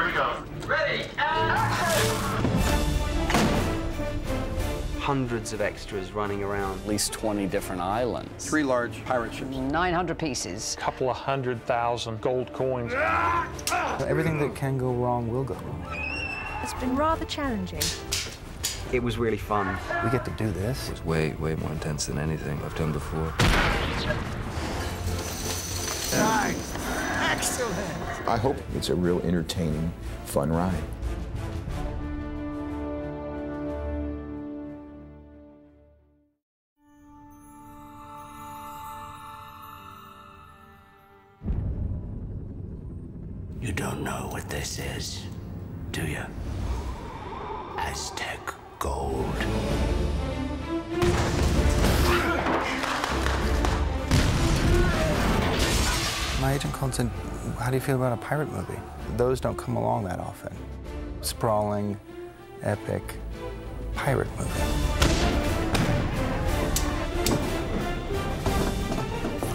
Here we go. Ready, action! Hundreds of extras running around. At least 20 different islands. 3 large pirate ships. 900 pieces. A couple of 100,000 gold coins. Everything that can go wrong will go wrong. It's been rather challenging. It was really fun. We get to do this. It's way more intense than anything I've done before. Nice. Excellent. I hope it's a real entertaining, fun ride. You don't know what this is, do you? Aztec gold. My agent called and said, how do you feel about a pirate movie? Those don't come along that often. Sprawling, epic pirate movie.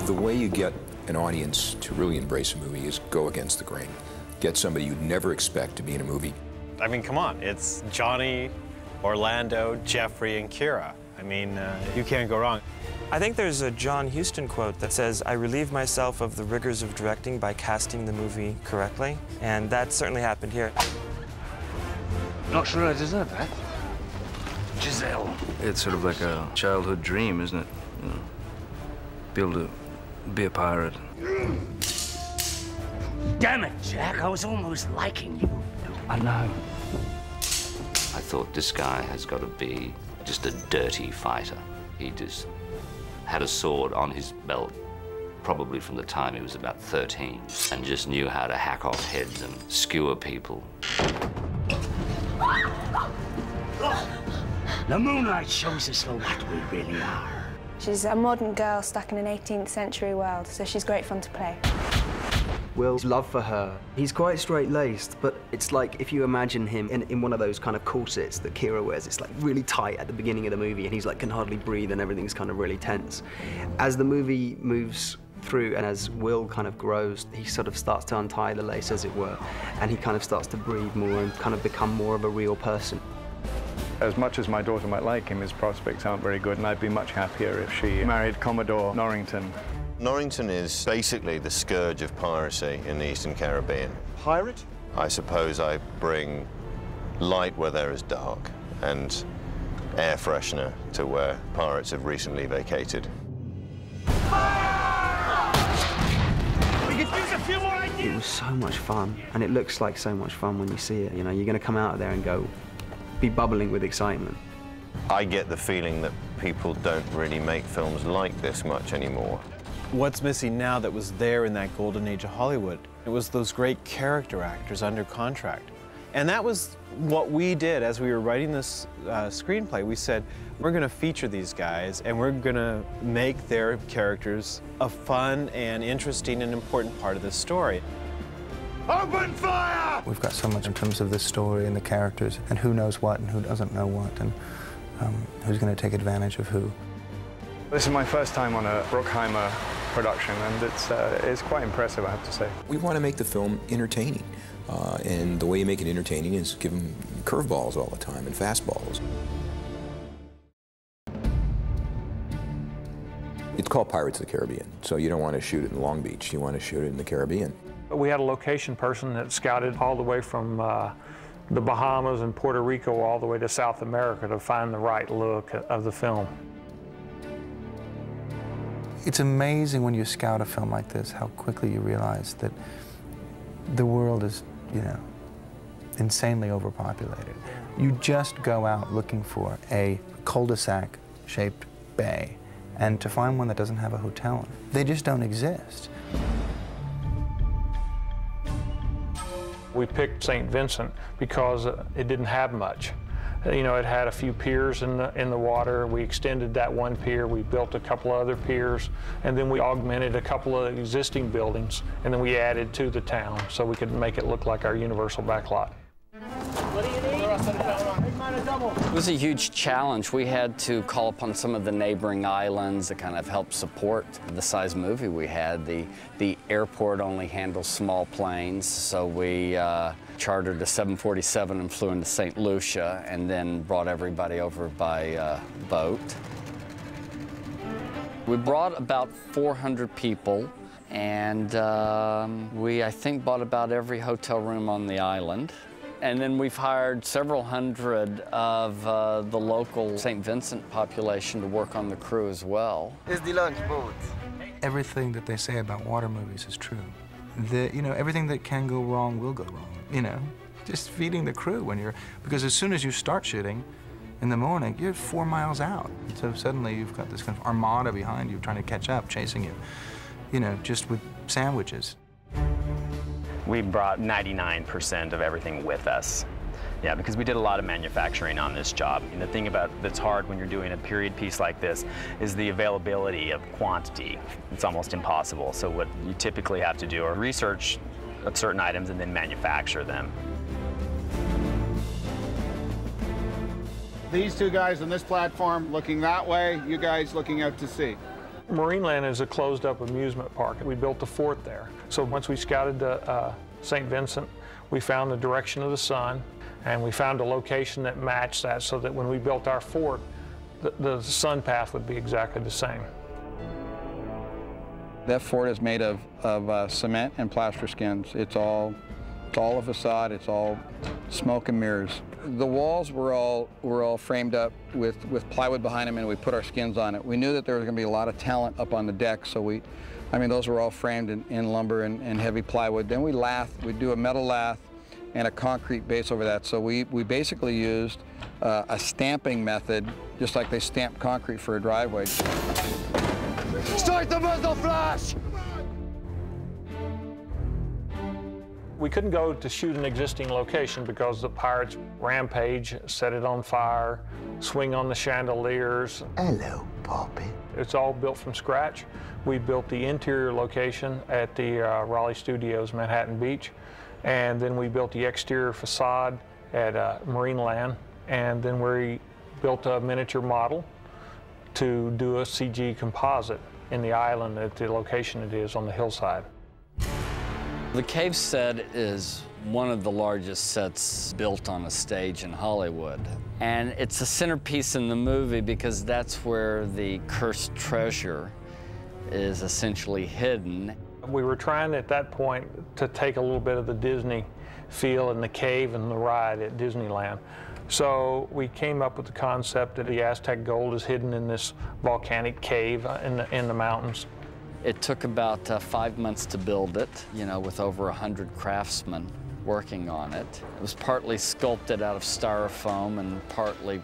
The way you get an audience to really embrace a movie is go against the grain. Get somebody you'd never expect to be in a movie. I mean, come on, it's Johnny, Orlando, Jeffrey, and Kira. I mean, you can't go wrong. I think there's a John Huston quote that says, I relieve myself of the rigors of directing by casting the movie correctly, and that certainly happened here. Not sure I deserve that. Giselle. It's sort of like a childhood dream, isn't it? You know, be able to be a pirate. Damn it, Jack, I was almost liking you. I know. I thought this guy has got to be just a dirty fighter. He just had a sword on his belt, probably from the time he was about 13, and just knew how to hack off heads and skewer people. The moonlight shows us what we really are. She's a modern girl stuck in an 18th century world, so she's great fun to play. Will's love for her. He's quite straight-laced, but it's like if you imagine him in one of those kind of corsets that Kira wears. It's like really tight at the beginning of the movie, and he's like can hardly breathe, and everything's kind of really tense. As the movie moves through, and as Will kind of grows, he sort of starts to untie the lace, as it were, and he kind of starts to breathe more and kind of become more of a real person. As much as my daughter might like him, his prospects aren't very good, and I'd be much happier if she married Commodore Norrington. Norrington is basically the scourge of piracy in the Eastern Caribbean. Pirate? I suppose I bring light where there is dark, and air freshener to where pirates have recently vacated. We could use a few more ideas. It was so much fun, and it looks like so much fun when you see it. You know, you're going to come out of there and be bubbling with excitement. I get the feeling that people don't really make films like this much anymore. What's missing now that was there in that golden age of Hollywood? It was those great character actors under contract. And that was what we did as we were writing this screenplay. We said, we're going to feature these guys, and we're going to make their characters a fun and interesting and important part of the story. Open fire! We've got so much in terms of the story and the characters, and who knows what and who doesn't know what, and who's going to take advantage of who. This is my first time on a Bruckheimer production, and it's quite impressive, I have to say. We want to make the film entertaining, and the way you make it entertaining is give them curveballs all the time and fastballs. It's called Pirates of the Caribbean, so you don't want to shoot it in Long Beach, you want to shoot it in the Caribbean. We had a location person that scouted all the way from the Bahamas and Puerto Rico all the way to South America to find the right look of the film. It's amazing when you scout a film like this how quickly you realize that the world is, you know, insanely overpopulated. You just go out looking for a cul-de-sac-shaped bay, and to find one that doesn't have a hotel in it, they just don't exist. We picked St. Vincent because it didn't have much. You know, it had a few piers in the water. We extended that one pier. We built a couple of other piers, and then we augmented a couple of existing buildings, and then we added to the town so we could make it look like our Universal backlot. What do you need? It was a huge challenge. We had to call upon some of the neighboring islands to kind of help support the size movie we had. The airport only handles small planes, so we chartered a 747 and flew into St. Lucia and then brought everybody over by boat. We brought about 400 people, and we, I think, bought about every hotel room on the island. And then we've hired several hundred of the local St. Vincent population to work on the crew as well. It's the lunch boat. Everything that they say about water movies is true. You know, everything that can go wrong will go wrong, you know? Just feeding the crew when you're, because as soon as you start shooting in the morning, you're 4 miles out. So suddenly you've got this kind of armada behind you trying to catch up, chasing you, you know, just with sandwiches. We brought 99% of everything with us. Yeah, because we did a lot of manufacturing on this job. And the thing that's hard when you're doing a period piece like this is the availability of quantity. It's almost impossible. So what you typically have to do is research certain items and then manufacture them. These two guys on this platform looking that way, you guys looking out to sea. Marineland is a closed-up amusement park. We built a fort there. So once we scouted St. Vincent, we found the direction of the sun, and we found a location that matched that so that when we built our fort, the sun path would be exactly the same. That fort is made of cement and plaster skins. It's all a facade. It's all smoke and mirrors. The walls were all framed up with plywood behind them, and we put our skins on it. We knew that there was going to be a lot of talent up on the deck, so those were all framed in lumber and heavy plywood. Then we'd do a metal lath and a concrete base over that. So we basically used a stamping method, just like they stamp concrete for a driveway. Start the muzzle flash! We couldn't go to shoot an existing location because the pirates rampage, set it on fire, swing on the chandeliers. Hello, Poppy. It's all built from scratch. We built the interior location at the Raleigh Studios, Manhattan Beach, and then we built the exterior facade at Marineland, and then we built a miniature model to do a CG composite in the island at the location it is on the hillside. The cave set is one of the largest sets built on a stage in Hollywood. And it's a centerpiece in the movie because that's where the cursed treasure is essentially hidden. We were trying at that point to take a little bit of the Disney feel in the cave and the ride at Disneyland. So we came up with the concept that the Aztec gold is hidden in this volcanic cave in the mountains. It took about 5 months to build it, you know, with over 100 craftsmen working on it. It was partly sculpted out of styrofoam and partly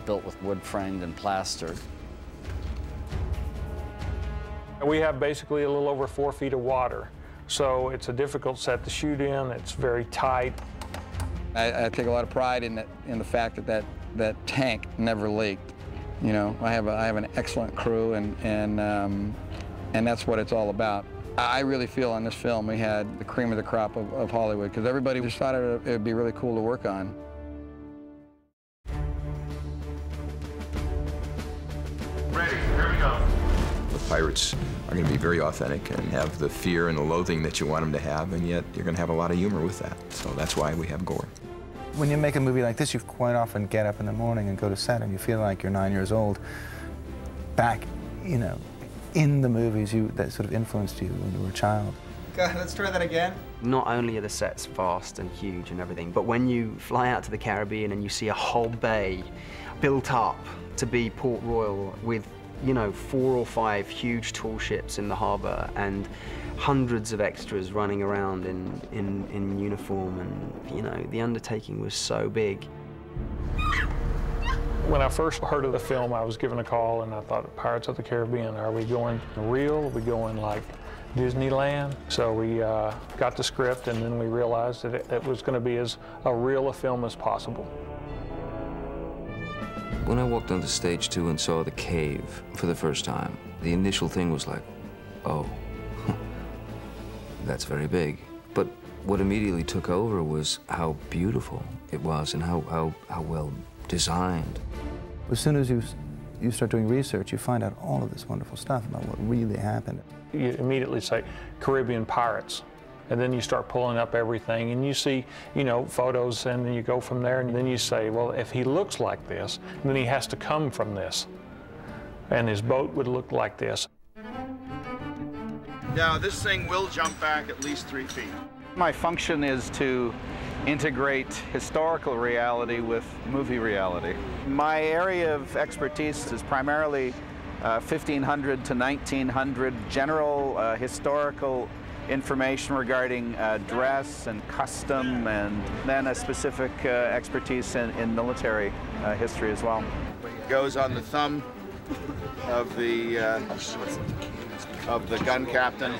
built with wood framed and plastered. We have basically a little over 4 feet of water, so it's a difficult set to shoot in. It's very tight. I take a lot of pride in the fact that tank never leaked. You know, I have an excellent crew, and that's what it's all about. I really feel on this film we had the cream of the crop of Hollywood, because everybody just thought it would be really cool to work on. Ready, here we go. The pirates are going to be very authentic and have the fear and the loathing that you want them to have, and yet you're going to have a lot of humor with that. So that's why we have gore. When you make a movie like this, you quite often get up in the morning and go to set and you feel like you're 9 years old back, you know, in the movies that sort of influenced you when you were a child. God, let's try that again. Not only are the sets vast and huge and everything, but when you fly out to the Caribbean and you see a whole bay built up to be Port Royal with, you know, 4 or 5 huge tall ships in the harbor and hundreds of extras running around in uniform, and, you know, the undertaking was so big. When I first heard of the film, I was given a call and I thought, Pirates of the Caribbean, are we going real? Are we going like Disneyland? So we got the script, and then we realized that it was going to be as real a film as possible. When I walked onto stage 2 and saw the cave for the first time, the initial thing was like, oh, that's very big. But what immediately took over was how beautiful it was and how well designed. As soon as you start doing research, you find out all of this wonderful stuff about what really happened. You immediately say Caribbean pirates, and then you start pulling up everything, and you see, you know, photos, and then you go from there, and then you say, well, if he looks like this, then he has to come from this, and his boat would look like this. Now, this thing will jump back at least 3 feet. My function is to integrate historical reality with movie reality. My area of expertise is primarily 1500 to 1900 general historical information regarding dress and custom, and then a specific expertise in military history as well. It goes on the thumb of the gun captain,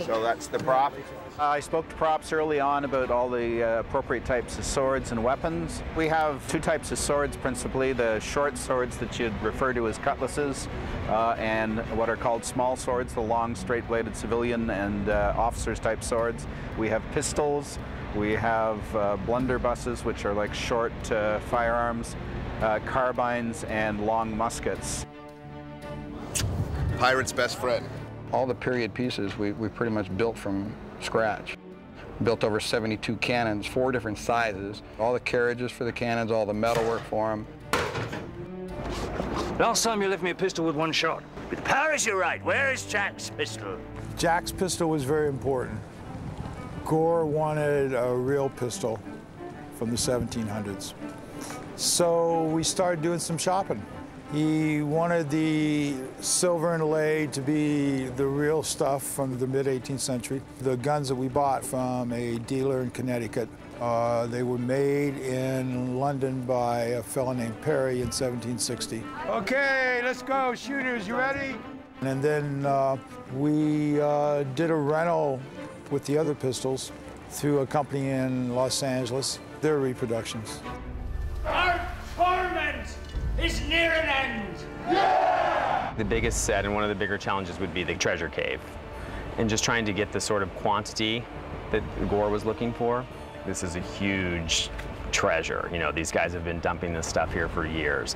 so that's the prop. I spoke to props early on about all the appropriate types of swords and weapons. We have 2 types of swords principally, the short swords that you'd refer to as cutlasses, and what are called small swords, the long straight-bladed civilian and officers type swords. We have pistols, we have blunderbusses, which are like short firearms, carbines, and long muskets. Pirate's best friend. All the period pieces we pretty much built from scratch. Built over 72 cannons, 4 different sizes. All the carriages for the cannons, all the metalwork for them. Last time you left me a pistol with 1 shot. With Paris, you're right. Where is Jack's pistol? Jack's pistol was very important. Gore wanted a real pistol from the 1700s. So we started doing some shopping. He wanted the silver inlay to be the real stuff from the mid-18th century. The guns that we bought from a dealer in Connecticut, they were made in London by a fellow named Perry in 1760. Okay, let's go, shooters, you ready? And then we did a rental with the other pistols through a company in Los Angeles. They're reproductions. Our torment is near an end. Yeah! The biggest set and one of the bigger challenges would be the treasure cave, and just trying to get the sort of quantity that Gore was looking for. This is a huge treasure. You know, these guys have been dumping this stuff here for years.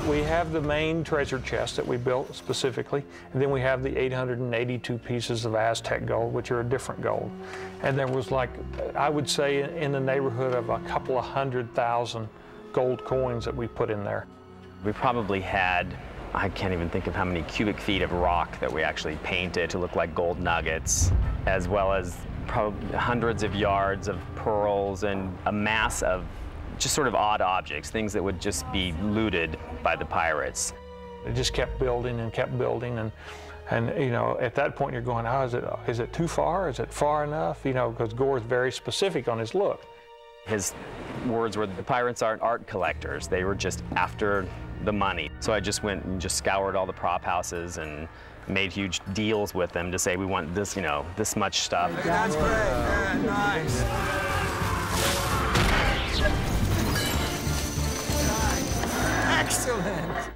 We have the main treasure chest that we built specifically, and then we have the 882 pieces of Aztec gold, which are a different gold. And there was, like, I would say in the neighborhood of a couple of 100,000 gold coins that we put in there. We probably had, I can't even think of how many cubic feet of rock that we actually painted to look like gold nuggets, as well as probably hundreds of yards of pearls and a mass of just sort of odd objects, things that would just be looted by the pirates. It just kept building and kept building, and you know, at that point you're going, oh, is it too far? Is it far enough? You know, because Gore's very specific on his look. His words were, the pirates aren't art collectors, they were just after the money. So I just went and just scoured all the prop houses and made huge deals with them to say, we want this, you know, this much stuff. That's great, yeah, nice. Excellent.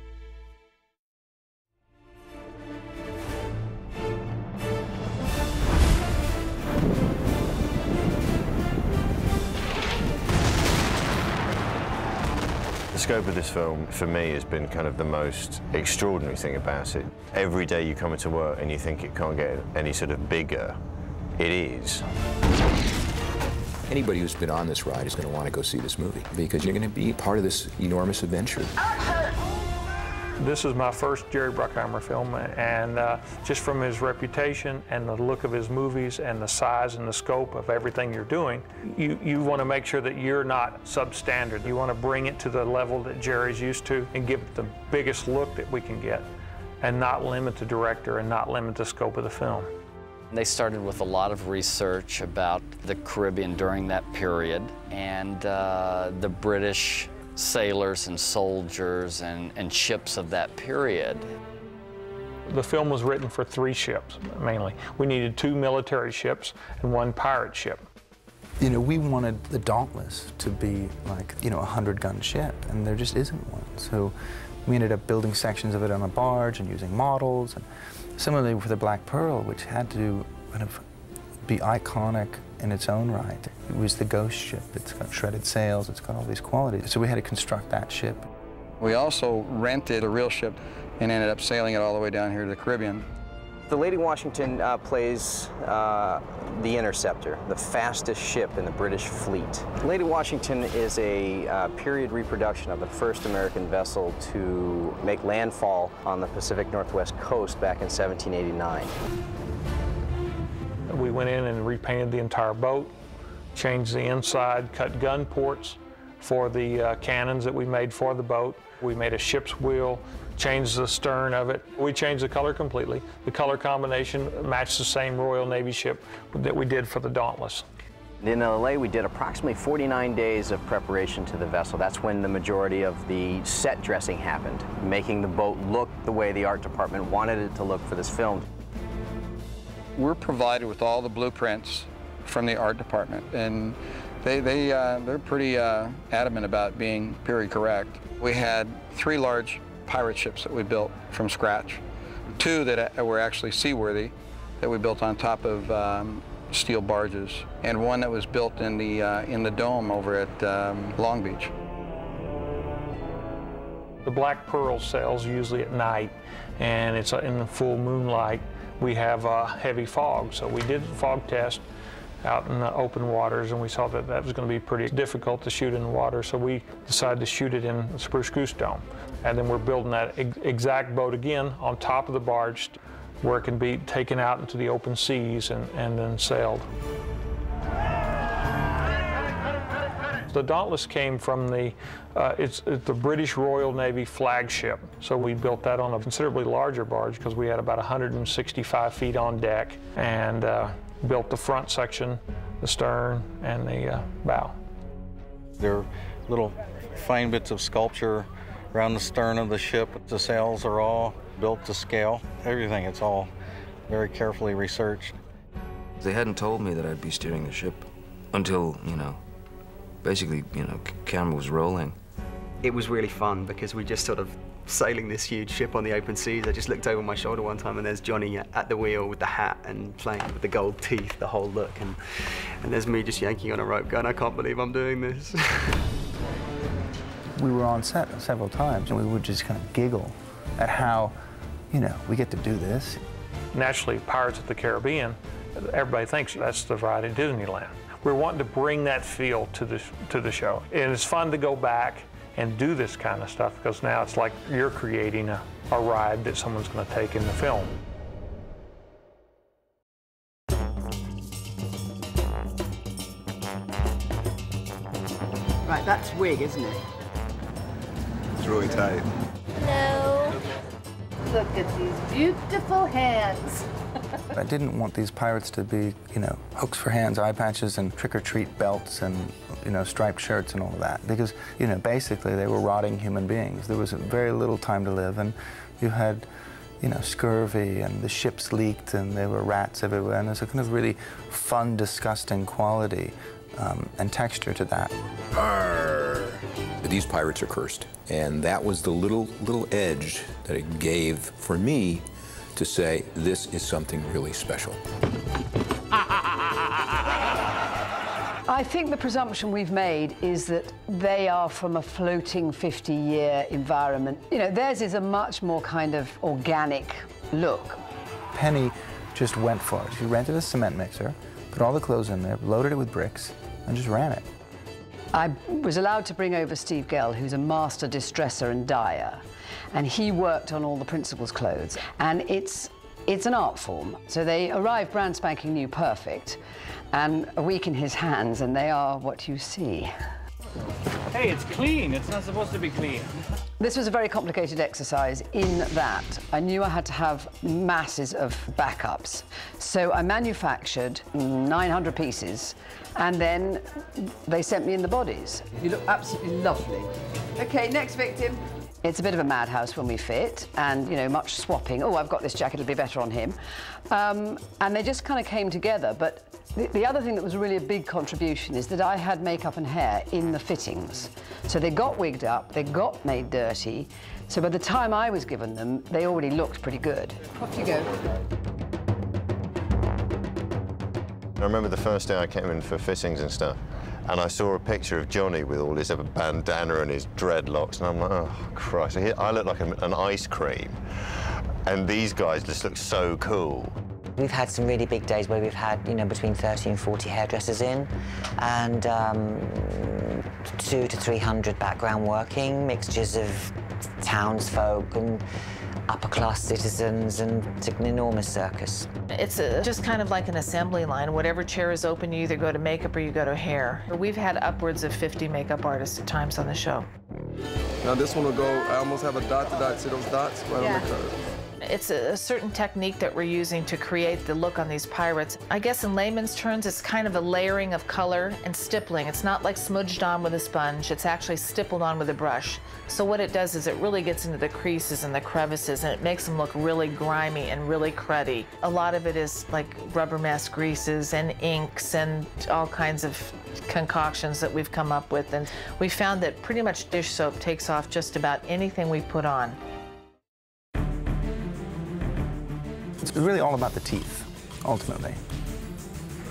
The scope of this film, for me, has been kind of the most extraordinary thing about it. Every day you come into work and you think it can't get any sort of bigger. It is. Anybody who's been on this ride is going to want to go see this movie because you're going to be part of this enormous adventure. This is my first Jerry Bruckheimer film, and just from his reputation and the look of his movies and the size and the scope of everything you're doing, you want to make sure that you're not substandard. You want to bring it to the level that Jerry's used to and give it the biggest look that we can get, and not limit the director and not limit the scope of the film. They started with a lot of research about the Caribbean during that period, and the British sailors and soldiers and ships of that period. The film was written for 3 ships, mainly. We needed 2 military ships and 1 pirate ship. You know, we wanted the Dauntless to be like, you know, a 100-gun ship, and there just isn't one. So we ended up building sections of it on a barge and using models. And similarly for the Black Pearl, which had to kind of be iconic in its own right. It was the ghost ship. It's got shredded sails, it's got all these qualities. So we had to construct that ship. We also rented a real ship and ended up sailing it all the way down here to the Caribbean. The Lady Washington plays the Interceptor, the fastest ship in the British fleet. Lady Washington is a period reproduction of the first American vessel to make landfall on the Pacific Northwest coast back in 1789. We went in and repainted the entire boat, changed the inside, cut gun ports for the cannons that we made for the boat. We made a ship's wheel, changed the stern of it. We changed the color completely. The color combination matched the same Royal Navy ship that we did for the Dauntless. In LA, we did approximately 49 days of preparation to the vessel. That's when the majority of the set dressing happened, making the boat look the way the art department wanted it to look for this film. We're provided with all the blueprints from the art department, and they're pretty adamant about being period correct. We had 3 large pirate ships that we built from scratch, 2 that were actually seaworthy that we built on top of steel barges, and 1 that was built in the dome over at Long Beach. The Black Pearl sails usually at night, and it's in the full moonlight. We have heavy fog, so we did the fog test out in the open waters, and we saw that that was going to be pretty difficult to shoot in the water, so we decided to shoot it in the Spruce Goose Dome. And then we're building that exact boat again on top of the barge where it can be taken out into the open seas and then sailed. The Dauntless came from it's the British Royal Navy flagship. So we built that on a considerably larger barge because we had about 165 feet on deck, and built the front section, the stern, and the bow. There are little fine bits of sculpture around the stern of the ship. The sails are all built to scale. Everything, it's all very carefully researched. They hadn't told me that I'd be steering the ship until, basically, camera was rolling. It was really fun because we just sort of sailing this huge ship on the open seas. I just looked over my shoulder one time and there's Johnny at the wheel with the hat and playing with the gold teeth, the whole look, and there's me just yanking on a rope going, I can't believe I'm doing this. We were on set several times and we would just kind of giggle at how, we get to do this. Naturally, Pirates of the Caribbean, everybody thinks that's the ride at Disneyland. We're wanting to bring that feel to the show. And it's fun to go back and do this kind of stuff because now it's like you're creating a ride that someone's going to take in the film. Right, that's wig, isn't it? It's really tight. Hello. Look at these beautiful hands. I didn't want these pirates to be, hooks for hands, eye patches, and trick-or-treat belts and, striped shirts and all of that. Because, basically they were rotting human beings. There was very little time to live, and you had, scurvy, and the ships leaked, and there were rats everywhere, and there's a kind of really fun, disgusting quality and texture to that. Arr! These pirates are cursed, and that was the little edge that it gave for me to say, this is something really special. I think the presumption we've made is that they are from a floating 50-year environment. Theirs is a much more kind of organic look. Penny just went for it. She rented a cement mixer, put all the clothes in there, loaded it with bricks, and just ran it. I was allowed to bring over Steve Gell, who's a master distresser and dyer, and he worked on all the principals' clothes. And it's an art form. So they arrive brand spanking new, perfect, and a week in his hands, and they are what you see. Hey, it's clean. It's not supposed to be clean. This was a very complicated exercise in that I knew I had to have masses of backups. So I manufactured 900 pieces, and then they sent me in the bodies. You look absolutely lovely. Okay, next victim. It's a bit of a madhouse when we fit, and, much swapping. Oh, I've got this jacket, it'll be better on him. And they just kind of came together, but the other thing that was really a big contribution is that I had makeup and hair in the fittings. So they got wigged up, they got made dirty, so by the time I was given them, they already looked pretty good. Off you go. I remember the first day I came in for fittings and stuff, and I saw a picture of Johnny with all his bandana and his dreadlocks, and I'm like, oh, Christ, I look like an ice cream. And these guys just look so cool. We've had some really big days where we've had, you know, between 30 and 40 hairdressers in, and 200 to 300 background working, mixtures of townsfolk and upper-class citizens, and it's an enormous circus. It's just kind of like an assembly line. Whatever chair is open, you either go to makeup or you go to hair. We've had upwards of 50 makeup artists at times on the show. Now this one will go, I almost have a dot to dot, see those dots right on the curve. It's a certain technique that we're using to create the look on these pirates. I guess in layman's terms, it's kind of a layering of color and stippling. It's not like smudged on with a sponge, it's actually stippled on with a brush. So what it does is it really gets into the creases and the crevices, and it makes them look really grimy and really cruddy. A lot of it is like rubber mask greases and inks and all kinds of concoctions that we've come up with. And we found that pretty much dish soap takes off just about anything we put on. It's really all about the teeth, ultimately.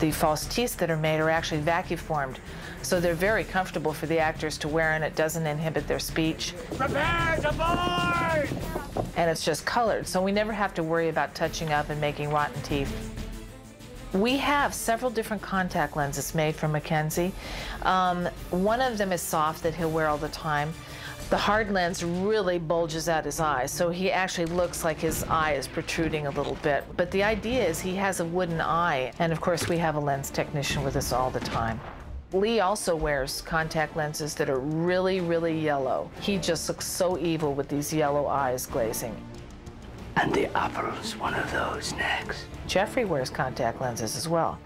The false teeth that are made are actually vacuum formed, so they're very comfortable for the actors to wear, and it doesn't inhibit their speech. Prepare to board! And it's just colored, so we never have to worry about touching up and making rotten teeth. We have several different contact lenses made from Mackenzie. One of them is soft that he'll wear all the time. The hard lens really bulges out his eyes, so he actually looks like his eye is protruding a little bit. But the idea is he has a wooden eye, and of course we have a lens technician with us all the time. Lee also wears contact lenses that are really, really yellow. He just looks so evil with these yellow eyes glazing. And the apple's one of those next. Jeffrey wears contact lenses as well.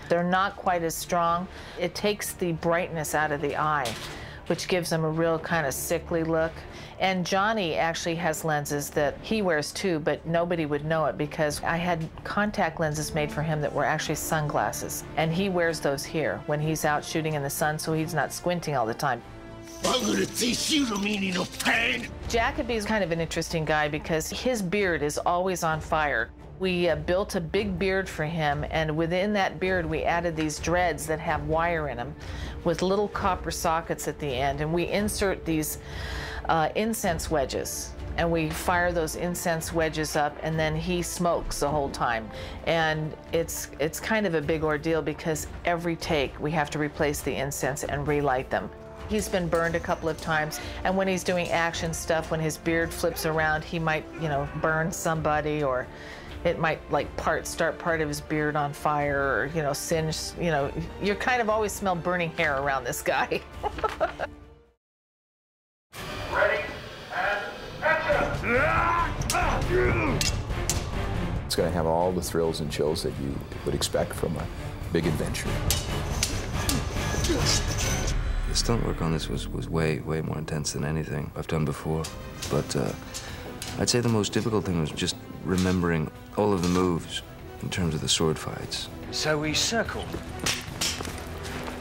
They're not quite as strong. It takes the brightness out of the eye, which gives him a real kind of sickly look. And Johnny actually has lenses that he wears too, but nobody would know it because I had contact lenses made for him that were actually sunglasses. And he wears those here when he's out shooting in the sun, so he's not squinting all the time. I'm gonna teach you the meaning of pain. Jacoby's kind of an interesting guy because his beard is always on fire. We built a big beard for him, and within that beard we added these dreads that have wire in them with little copper sockets at the end, and we insert these incense wedges, and we fire those incense wedges up, and then he smokes the whole time. And it's kind of a big ordeal because every take we have to replace the incense and relight them. He's been burned a couple of times, and when he's doing action stuff, when his beard flips around, he might, you know, burn somebody, or it might like start part of his beard on fire, or, you know, singe, you know, you kind of always smell burning hair around this guy. Ready, and action! It's going to have all the thrills and chills that you would expect from a big adventure. The stunt work on this was way more intense than anything I've done before. But I'd say the most difficult thing was just remembering all of the moves in terms of the sword fights. So we circle.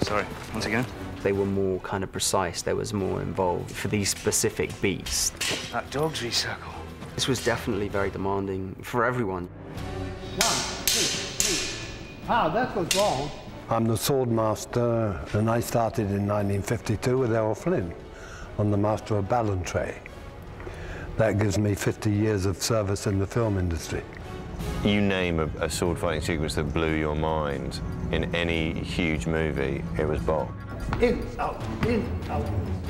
Sorry, once again? They were more kind of precise, there was more involved for these specific beats. Like dogs we circle. This was definitely very demanding for everyone. 1, 2, 3. Ah, that was wrong. I'm the sword master, and I started in 1952 with Errol Flynn on the Master of Ballantrae. That gives me 50 years of service in the film industry. You name a sword fighting sequence that blew your mind in any huge movie, it was Bob. In, out, in, out.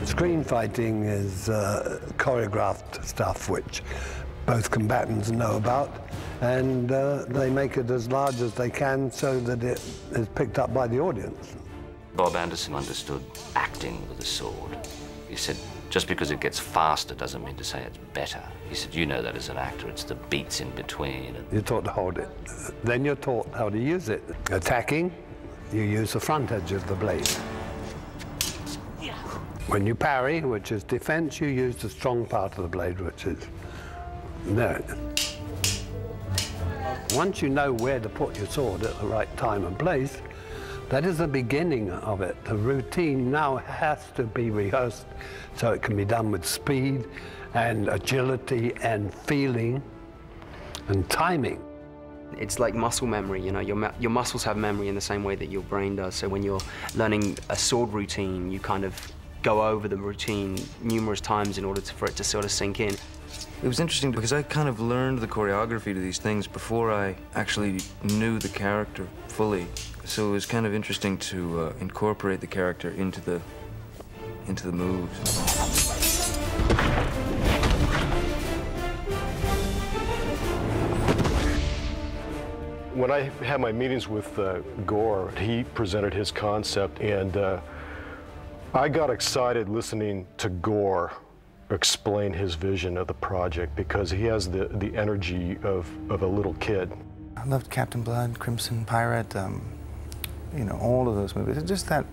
Screen fighting is choreographed stuff which both combatants know about, and they make it as large as they can so that it is picked up by the audience. Bob Anderson understood acting with a sword. He said, just because it gets faster doesn't mean to say it's better. He said, you know that as an actor, it's the beats in between. You're taught to hold it. Then you're taught how to use it. Attacking, you use the front edge of the blade. When you parry, which is defense, you use the strong part of the blade, which is there. Once you know where to put your sword at the right time and place, that is the beginning of it. The routine now has to be rehearsed so it can be done with speed and agility and feeling and timing. It's like muscle memory, you know, your muscles have memory in the same way that your brain does. So when you're learning a sword routine, you kind of go over the routine numerous times in order for it to sort of sink in. It was interesting because I kind of learned the choreography to these things before I actually knew the character fully. So it was kind of interesting to incorporate the character into the moves. When I had my meetings with Gore, he presented his concept, and I got excited listening to Gore explain his vision of the project because he has the energy of a little kid. I loved Captain Blood, Crimson Pirate, you know, all of those movies. It's just that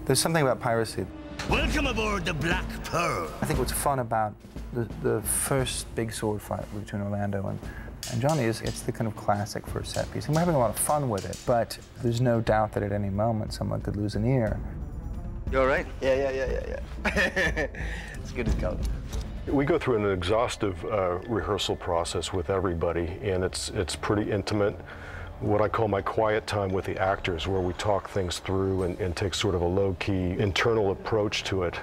there's something about piracy. Welcome aboard the Black Pearl. I think what's fun about the first big sword fight between Orlando and Johnny is it's the kind of classic first set piece. And we're having a lot of fun with it, but there's no doubt that at any moment someone could lose an ear. You all right? Yeah. As good as gold. We go through an exhaustive rehearsal process with everybody, and it's pretty intimate. What I call my quiet time with the actors, where we talk things through and take sort of a low-key internal approach to it.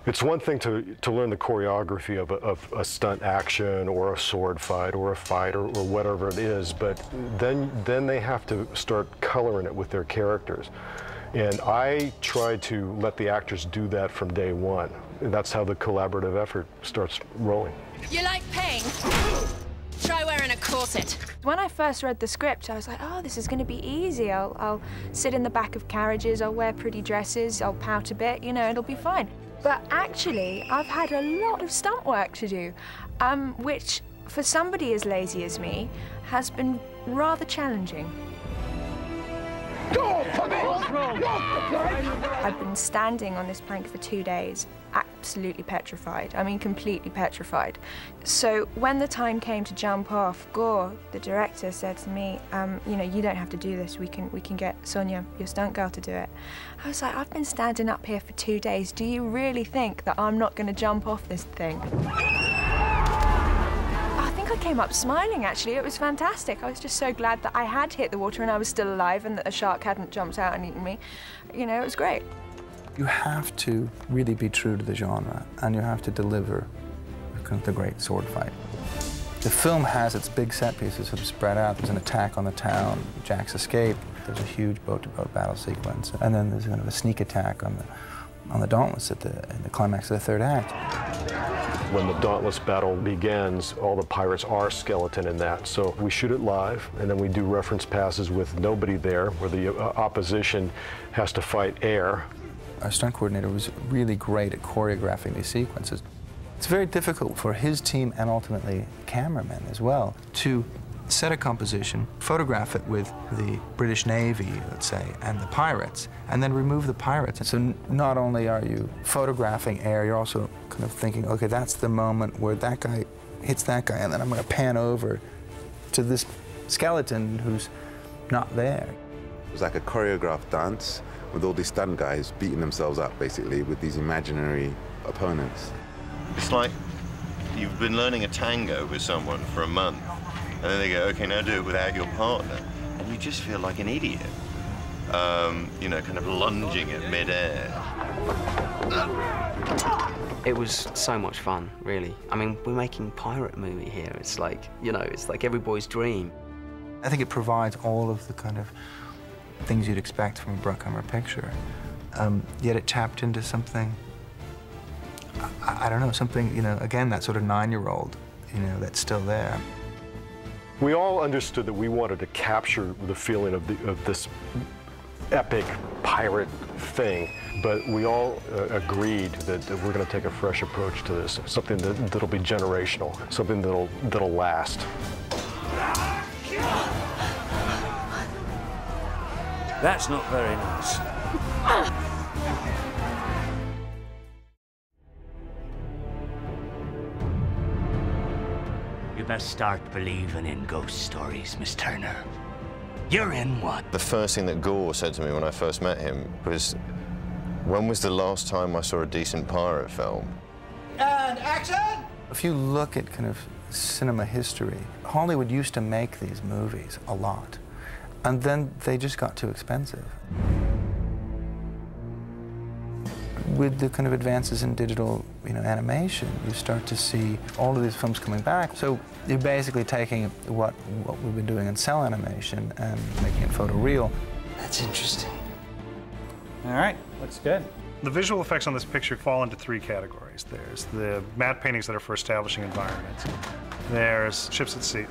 It's one thing to learn the choreography of a stunt action or a sword fight or a fight or whatever it is, but then they have to start coloring it with their characters. And I try to let the actors do that from day one. And that's how the collaborative effort starts rolling. You like pain? Try wearing a corset. When I first read the script, I was like, oh, this is going to be easy. I'll sit in the back of carriages, I'll wear pretty dresses, I'll pout a bit, you know, it'll be fine. But actually, I've had a lot of stunt work to do, which, for somebody as lazy as me, has been rather challenging. I've been standing on this plank for 2 days, absolutely petrified. I mean, completely petrified. So when the time came to jump off, Gore, the director, said to me, you know, you don't have to do this. We can get Sonia, your stunt girl, to do it. I was like, I've been standing up here for 2 days. Do you really think that I'm not going to jump off this thing? I think I came up smiling, actually. It was fantastic. I was just so glad that I had hit the water and I was still alive and that a shark hadn't jumped out and eaten me. You know, it was great. You have to really be true to the genre, and you have to deliver the great sword fight. The film has its big set pieces sort of spread out. There's an attack on the town, Jack's escape, there's a huge boat-to-boat battle sequence, and then there's kind of a sneak attack on the Dauntless in the climax of the third act. When the Dauntless battle begins, all the pirates are skeleton in that. So we shoot it live, and then we do reference passes with nobody there, where the opposition has to fight air. Our stunt coordinator was really great at choreographing these sequences. It's very difficult for his team and ultimately cameramen as well to set a composition, photograph it with the British Navy, let's say, and the pirates, and then remove the pirates. And so not only are you photographing air, you're also kind of thinking, okay, that's the moment where that guy hits that guy, and then I'm going to pan over to this skeleton who's not there. It was like a choreographed dance with all these stunt guys beating themselves up, basically, with these imaginary opponents. It's like you've been learning a tango with someone for a month, and then they go, okay, now do it without your partner. And you just feel like an idiot, you know, kind of lunging at mid-air. It was so much fun, really. I mean, we're making a pirate movie here. It's like, you know, it's like every boy's dream. I think it provides all of the kind of things you'd expect from a Bruckheimer picture, yet it tapped into something, I don't know, something, you know, again, that sort of 9-year-old, you know, that's still there. We all understood that we wanted to capture the feeling of this epic pirate thing, but we all agreed that we're going to take a fresh approach to this, something that'll be generational, something that'll last. That's not very nice. You best start believing in ghost stories, Miss Turner. You're in one. The first thing that Gore said to me when I first met him was, when was the last time I saw a decent pirate film? And action! If you look at kind of cinema history. Hollywood used to make these movies a lot, and then they just got too expensive. With the kind of advances in digital, animation, you start to see all of these films coming back. So you're basically taking what we've been doing in cell animation and making it photoreal. That's interesting. All right, looks good. The visual effects on this picture fall into three categories. There's the matte paintings that are for establishing environments. There's ships at sea.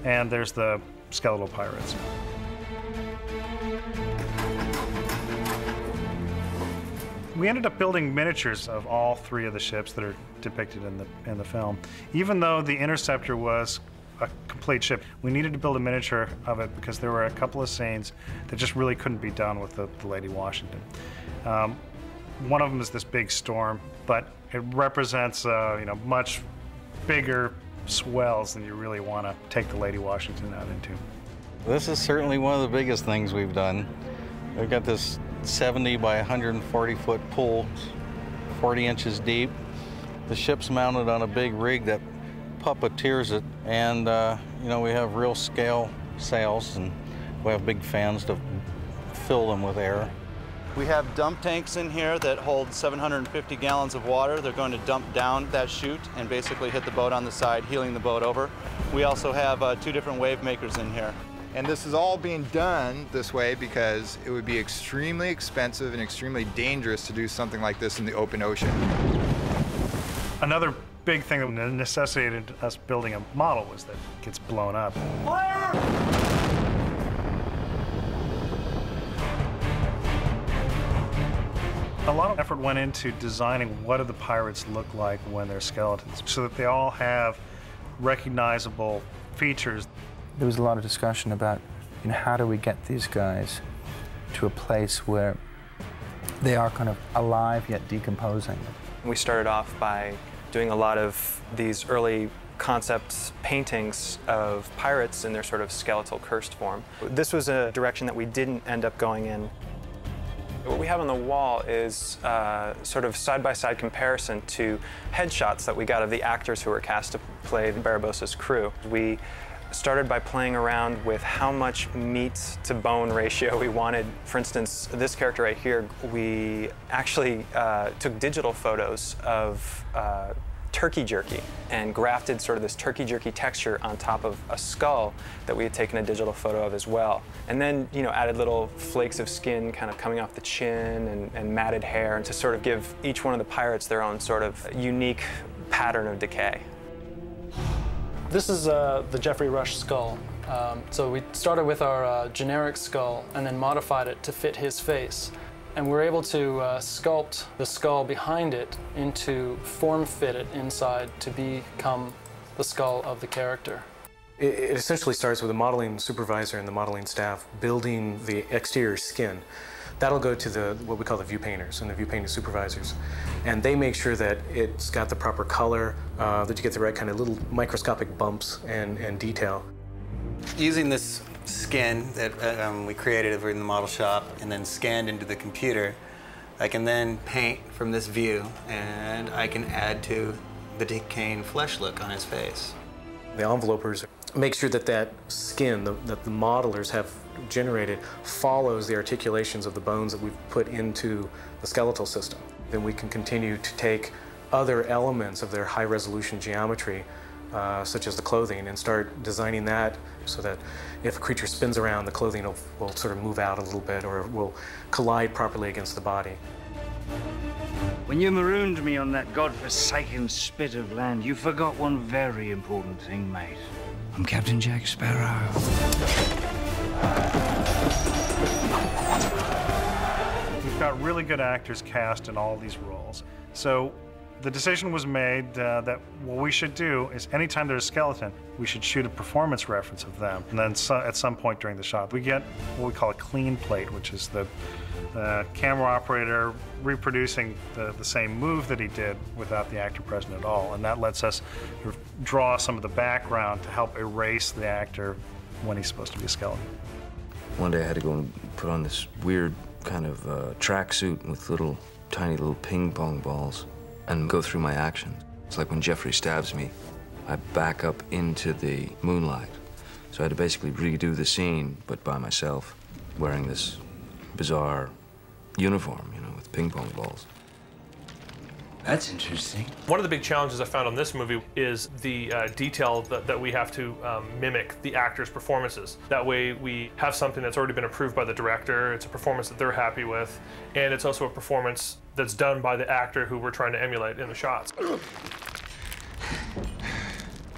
And there's the skeletal pirates. We ended up building miniatures of all three of the ships that are depicted in the film. Even though the Interceptor was a complete ship, we needed to build a miniature of it because there were a couple of scenes that just really couldn't be done with the Lady Washington. One of them is this big storm, but it represents much bigger swells than you really want to take the Lady Washington out into. This is certainly one of the biggest things we've done. We've got this 70 by 140 foot pool, 40 inches deep. The ship's mounted on a big rig that puppeteers it, and we have real scale sails, and we have big fans to fill them with air. We have dump tanks in here that hold 750 gallons of water. They're going to dump down that chute and basically hit the boat on the side, heeling the boat over. We also have 2 different wave makers in here. And this is all being done this way because it would be extremely expensive and extremely dangerous to do something like this in the open ocean. Another big thing that necessitated us building a model was that it gets blown up. Fire! A lot of effort went into designing what do the pirates look like when they're skeletons, so that they all have recognizable features. There was a lot of discussion about, how do we get these guys to a place where they are kind of alive yet decomposing. We started off by doing a lot of these early concept paintings of pirates in their sort of skeletal cursed form. This was a direction that we didn't end up going in. What we have on the wall is sort of side-by-side comparison to headshots that we got of the actors who were cast to play Barabossa's crew. We started by playing around with how much meat to bone ratio we wanted. For instance, this character right here, we actually took digital photos of turkey jerky and grafted sort of this turkey jerky texture on top of a skull that we had taken a digital photo of as well. And then, added little flakes of skin kind of coming off the chin and matted hair, and to sort of give each one of the pirates their own sort of unique pattern of decay. This is the Geoffrey Rush skull. So we started with our generic skull and then modified it to fit his face. And we're able to sculpt the skull behind it into form-fit it inside to become the skull of the character. It essentially starts with a modeling supervisor and the modeling staff building the exterior skin. That'll go to what we call the view painters and the view painting supervisors. And they make sure that it's got the proper color, that you get the right kind of little microscopic bumps and detail. Using this skin that we created over in the model shop and then scanned into the computer, I can then paint from this view, and I can add to the decaying flesh look on his face. The envelopers make sure that that skin that the modelers have generated follows the articulations of the bones that we've put into the skeletal system. Then we can continue to take other elements of their high-resolution geometry, such as the clothing, and start designing that so that if a creature spins around, the clothing will sort of move out a little bit or will collide properly against the body. When you marooned me on that godforsaken spit of land, you forgot one very important thing, mate. I'm Captain Jack Sparrow. We've got really good actors cast in all these roles. So the decision was made that what we should do is anytime there's a skeleton, we should shoot a performance reference of them. And then at some point during the shot, we get what we call a clean plate, which is the camera operator reproducing the same move that he did without the actor present at all. And that lets us sort of draw some of the background to help erase the actor when he's supposed to be a skeleton. One day I had to go and put on this weird kind of tracksuit with tiny little ping pong balls and go through my actions. It's like when Geoffrey stabs me, I back up into the moonlight. So I had to basically redo the scene, but by myself, wearing this bizarre uniform, you know, with ping pong balls. That's interesting. One of the big challenges I found on this movie is the detail that we have to mimic the actors' performances. That way we have something that's already been approved by the director, it's a performance that they're happy with, and it's also a performance that's done by the actor who we're trying to emulate in the shots.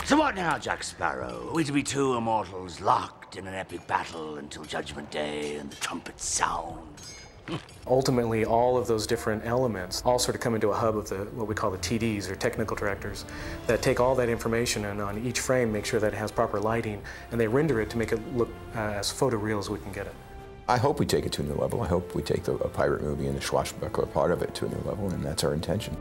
So what now, Jack Sparrow? Are we to be two immortals locked in an epic battle until Judgment Day and the trumpets sound? Ultimately, all of those different elements all sort of come into a hub of what we call the TDs, or technical directors, that take all that information and on each frame make sure that it has proper lighting, and they render it to make it look as photoreal as we can get it. I hope we take it to a new level. I hope we take a pirate movie and the swashbuckler part of it to a new level, and that's our intention.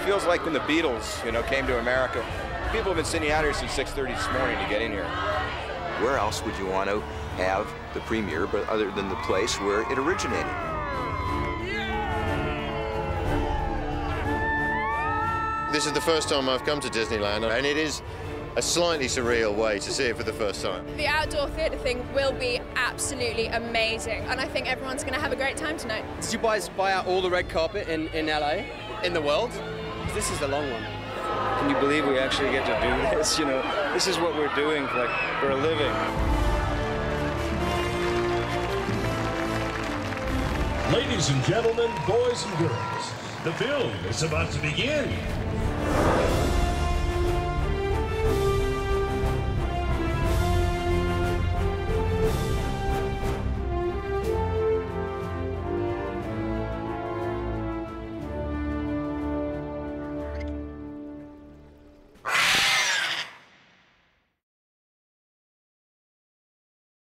Feels like when the Beatles, came to America. People have been sitting out here since 6:30 this morning to get in here. Where else would you want to have the premiere, but other than the place where it originated? This is the first time I've come to Disneyland, and it is a slightly surreal way to see it for the first time. The outdoor theatre thing will be absolutely amazing, and I think everyone's going to have a great time tonight. Did you guys buy out all the red carpet in LA, in the world? This is the long one. Can you believe we actually get to do this? This is what we're doing for a living. Ladies and gentlemen, boys and girls, the film is about to begin.